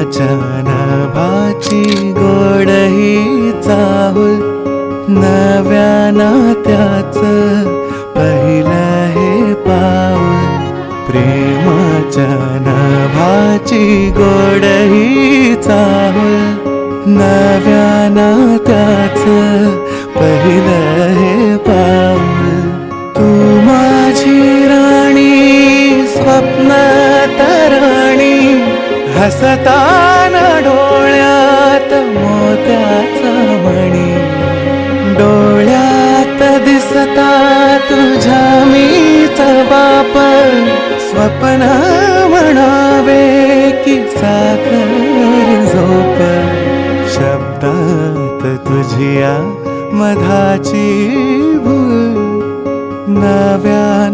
प्रेमाच्या नभाची गोड ही चाहुल, नव्या नात्याचं पहिलं हे पाऊल. प्रेमाच्या नभाची गोड ही चाहुल, नव्या नात्याचं पहिलं हे पाऊल. तू माझी राणी स्वप्न तराणी, हसताना डोळ्यात मोत्याचा मणी. डोळ्यात दिसता तुझ्या मीच बाप, स्वप्न म्हणावे की साखर झोप. शब्दात तुझिया मधाची भूल, नव्या